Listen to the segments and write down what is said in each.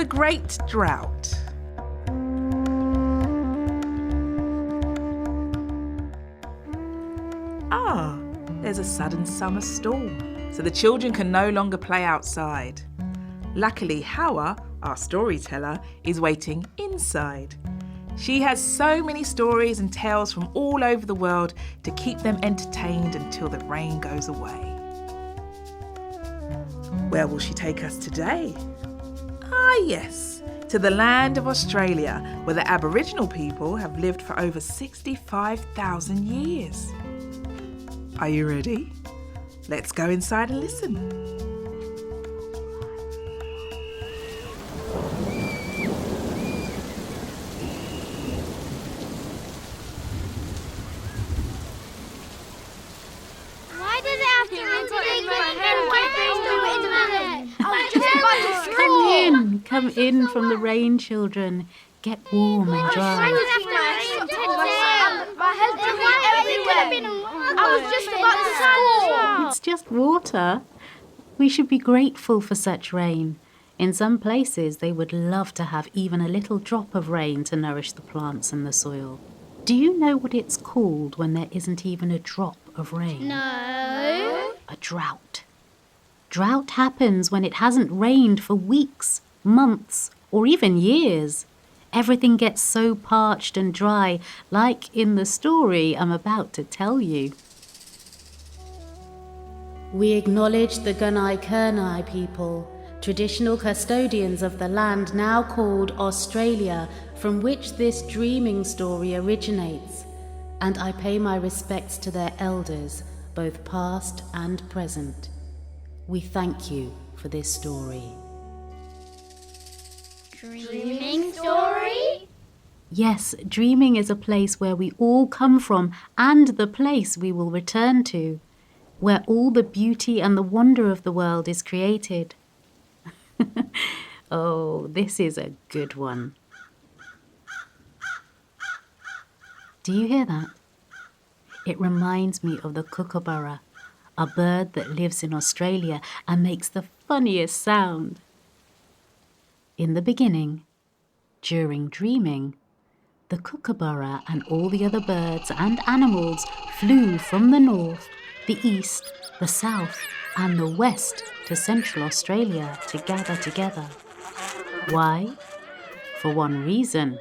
the Great Drought. There's a sudden summer storm, so the children can no longer play outside. Luckily, Hawa, our storyteller, is waiting inside. She has so many stories and tales from all over the world to keep them entertained until the rain goes away. Where will she take us today? Yes, to the land of Australia, where the Aboriginal people have lived for over 65,000 years. Are you ready? Let's go inside and listen. Why did it have to Come in from the rain, children. Get warm and dry. It's just water. We should be grateful for such rain. In some places, they would love to have even a little drop of rain to nourish the plants and the soil. Do you know what it's called when there isn't even a drop of rain? No. A drought. Drought happens when it hasn't rained for weeks, months, or even years. Everything gets so parched and dry, like in the story I'm about to tell you. We acknowledge the Gunaikurnai people, traditional custodians of the land now called Australia, from which this dreaming story originates, and I pay my respects to their elders, both past and present. We thank you for this story. Dreaming story? Yes, dreaming is a place where we all come from and the place we will return to, where all the beauty and the wonder of the world is created. Oh, this is a good one. Do you hear that? It reminds me of the kookaburra, a bird that lives in Australia and makes the funniest sound. In the beginning, during dreaming, the kookaburra and all the other birds and animals flew from the north, the east, the south, and the west to Central Australia to gather together. Why? For one reason,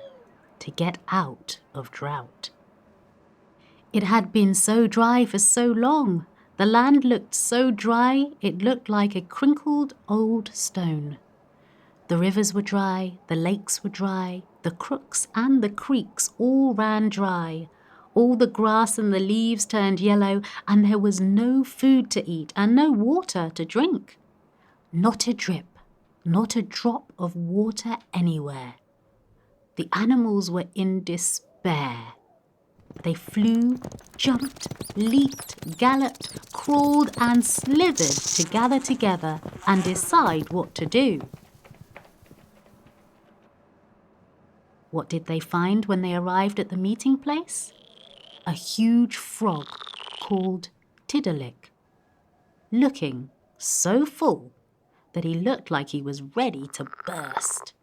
to get out of drought. It had been so dry for so long. The land looked so dry, it looked like a crinkled old stone. The rivers were dry, the lakes were dry, the crooks and the creeks all ran dry. All the grass and the leaves turned yellow, and there was no food to eat and no water to drink. Not a drip, not a drop of water anywhere. The animals were in despair. They flew, jumped, leaped, galloped, crawled and slithered to gather together and decide what to do. What did they find when they arrived at the meeting place? A huge frog called Tidilick, looking so full that he looked like he was ready to burst.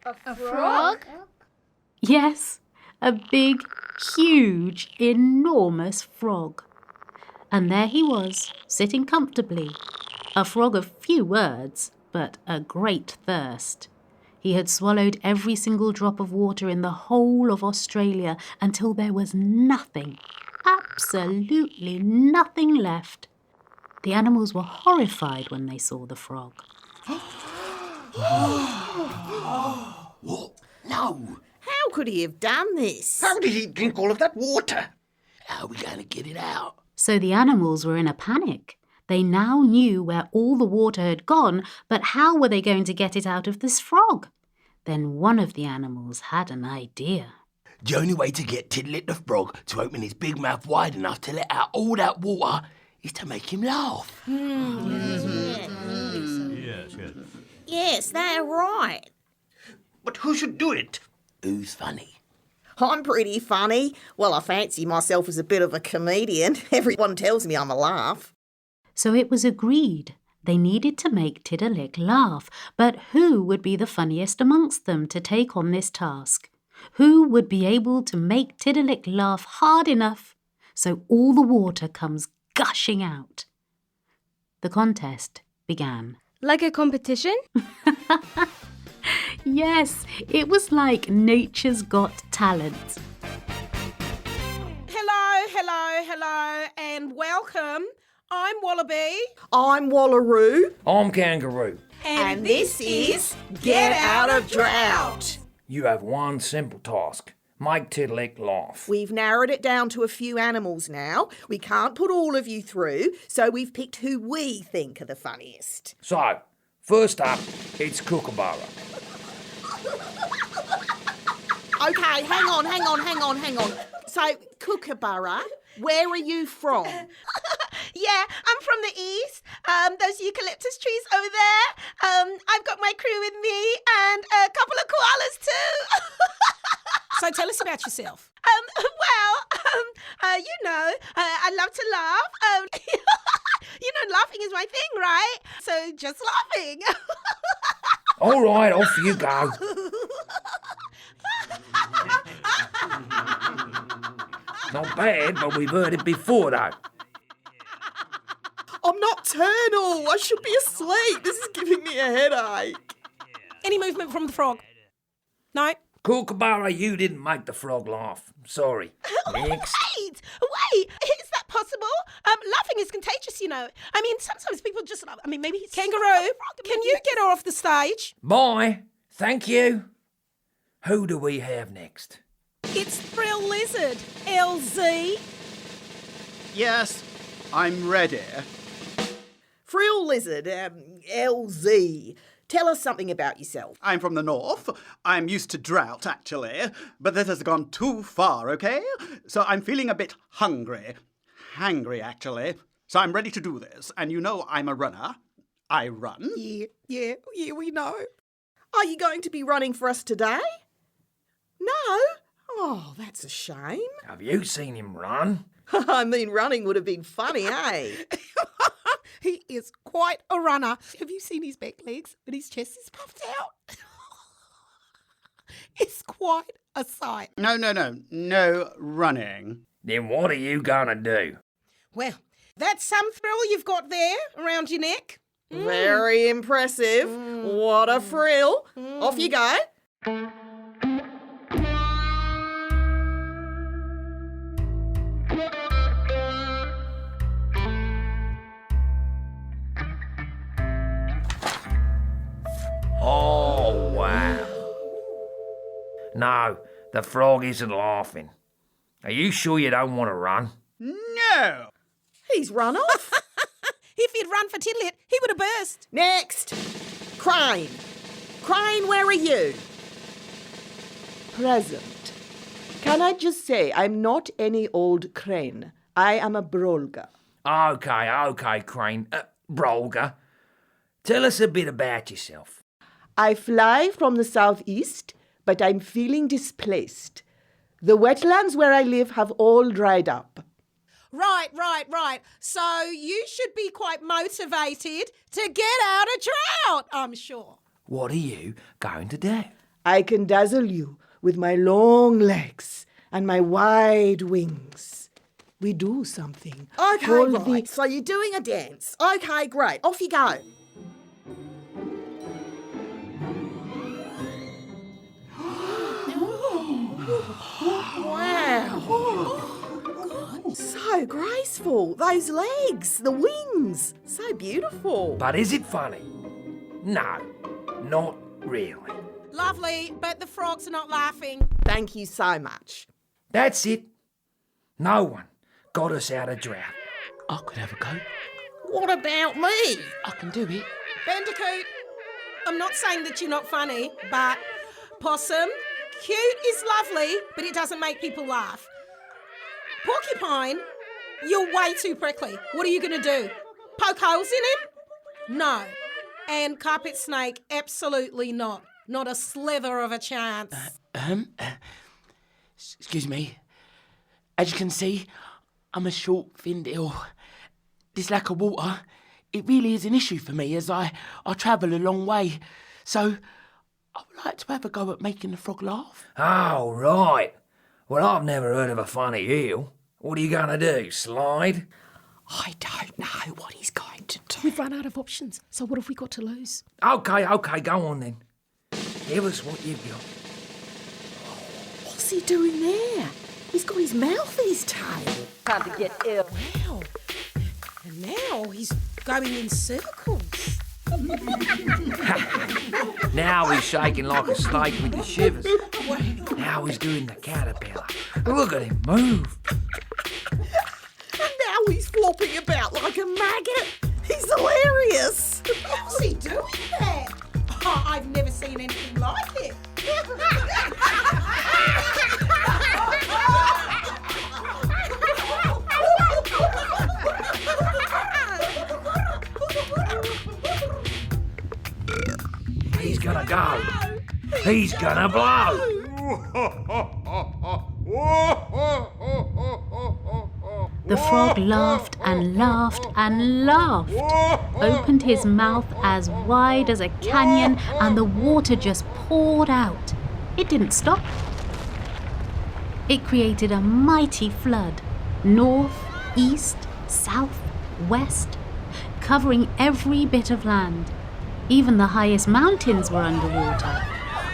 A frog? Yes, a big, huge, enormous frog. And there he was, sitting comfortably, a frog of few words, but a great thirst. He had swallowed every single drop of water in the whole of Australia until there was nothing, absolutely nothing left. The animals were horrified when they saw the frog. What? No! How could he have done this? How did he drink all of that water? How are we going to get it out? So the animals were in a panic. They now knew where all the water had gone, but how were they going to get it out of this frog? Then one of the animals had an idea. The only way to get Tidilick the Frog to open his big mouth wide enough to let out all that water is to make him laugh. Yes, they're right. But who should do it? Who's funny? I'm pretty funny. Well, I fancy myself as a bit of a comedian. Everyone tells me I'm a laugh. So it was agreed They needed to make Tidilick laugh, but who would be the funniest amongst them to take on this task? Who would be able to make Tidilick laugh hard enough so all the water comes gushing out? The contest began. Like a competition? Yes, it was like Nature's Got Talent. Hello, and welcome. I'm Wallaby. I'm Wallaroo. I'm Kangaroo. And this is Get Out of Drought. You have one simple task. Make Tidilick laugh. We've narrowed it down to a few animals now. We can't put all of you through, so we've picked who we think are the funniest. So, first up, it's Kookaburra. Okay, hang on. So, Kookaburra, where are you from? Yeah, I'm from the east. Those eucalyptus trees over there. I've got my crew with me and a couple of koalas too. So tell us about yourself. I love to laugh. Laughing is my thing, right? So just laughing. All right, off you go. Not bad, but we've heard it before, though. I'm nocturnal. I should be asleep. This is giving me a headache. Any movement from the frog? No? Kookaburra, you didn't make the frog laugh. Sorry. Next. Wait, is that possible? Laughing is contagious, you know. I mean, sometimes people just laugh. I mean, maybe he's... Kangaroo, can you get her off the stage? Bye. Thank you. Who do we have next? It's Frill Lizard, LZ. Yes, I'm ready. Frill Lizard, LZ. Tell us something about yourself. I'm from the north. I'm used to drought, actually, but that has gone too far, okay? So I'm feeling a bit hungry. Hangry, actually. So I'm ready to do this. And you know I'm a runner. I run. Yeah, we know. Are you going to be running for us today? No? Oh, that's a shame. Have you seen him run? I mean, running would have been funny, eh? He is quite a runner. Have you seen his back legs? And his chest is puffed out. It's quite a sight. No running. Then what are you gonna do? Well, that's some thrill you've got there around your neck. Very impressive. What a frill. Off you go. Oh, wow. No, the frog isn't laughing. Are you sure you don't want to run? No! He's run off. If he'd run for Tidilick, he would have burst. Next. Crane. Crane, where are you? Present. Can I just say I'm not any old crane. I am a brolga. Okay, Crane. Brolga. Tell us a bit about yourself. I fly from the southeast, but I'm feeling displaced. The wetlands where I live have all dried up. Right. So you should be quite motivated to get out of drought, I'm sure. What are you going to do? I can dazzle you with my long legs and my wide wings. We do something. Okay, Hold right. So you're doing a dance. Okay, great. Off you go. Wow. So graceful. Those legs, the wings. So beautiful. But is it funny? No, not really. Lovely, but the frogs are not laughing. Thank you so much. That's it. No one got us out of drought. I could have a go. What about me? I can do it. Bandicoot, I'm not saying that you're not funny, but possum, cute is lovely, but it doesn't make people laugh. Porcupine, you're way too prickly. What are you going to do? Poke holes in him? No. And carpet snake, absolutely not. Not a slither of a chance. Excuse me. As you can see, I'm a short, thin eel. This lack of water it really is an issue for me as I travel a long way. So I would like to have a go at making the frog laugh. Oh, right. Well, I've never heard of a funny eel. What are you going to do, slide? I don't know what he's going to do. We've run out of options, so what have we got to lose? OK, go on then. Give us what you've got. What's he doing there? He's got his mouth in his tail. Time to get ill. Wow. And now he's going in circles. Now he's shaking like a snake with the shivers. Now he's doing the caterpillar. Look at him move. And now he's flopping about like a maggot. He's hilarious. How's he doing that? Oh, I've never seen anything like it. He's gonna go. He's gonna blow. The frog laughed and laughed and laughed, opened his mouth as wide as a canyon, and the water just poured out. It didn't stop. It created a mighty flood, north, east, south, west, covering every bit of land. Even the highest mountains were underwater.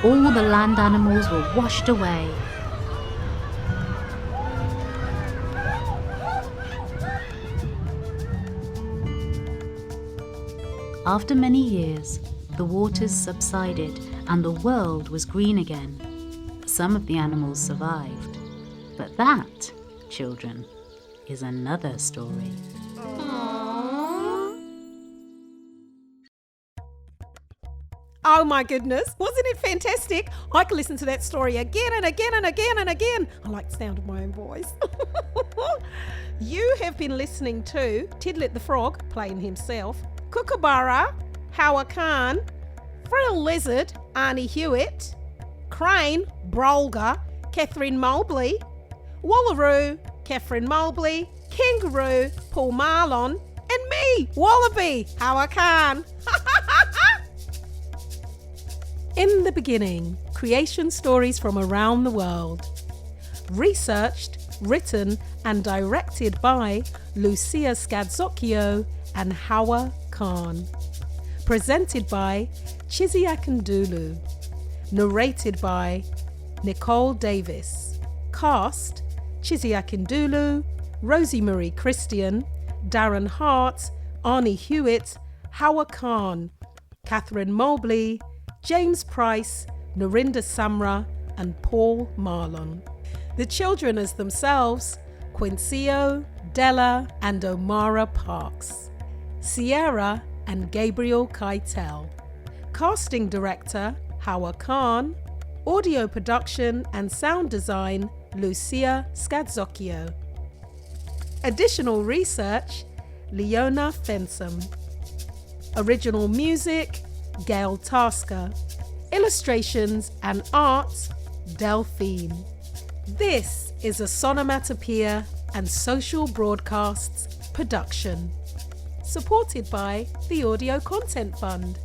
All the land animals were washed away. After many years, the waters subsided and the world was green again. Some of the animals survived. But that, children, is another story. Oh my goodness, wasn't it fantastic? I could listen to that story again and again and again and again. I like the sound of my own voice. You have been listening to Tidilick the Frog, playing himself, Kookaburra, Hawa, Frill Lizard, Arnie Hewitt, Crane, Brolga, Catherine Mobley, Wallaroo, Catherine Mobley, Kangaroo, Paul Marlon, and me, Wallaby, Hawa. In the beginning, creation stories from around the world. Researched, written and directed by Lucia Scadzocchio and Hawa Khan. Presented by Chiziakandulu. Narrated by Nicole Davis. Cast: Chiziakandulu, Rosie Marie Christian, Darren Hart, Arnie Hewitt, Hawa Khan, Catherine Mobley, James Price, Narinda Samra and Paul Marlon. The children as themselves, Quincio, Della and Omara Parks. Sierra and Gabriel Keitel. Casting director, Hawa Khan. Audio production and sound design, Lucia Scadzocchio. Additional research, Leona Fensom. Original music, Gail Tasker. Illustrations and art, Delphine. This is a Sonomatopoeia and Social Broadcasts production. Supported by the Audio Content Fund.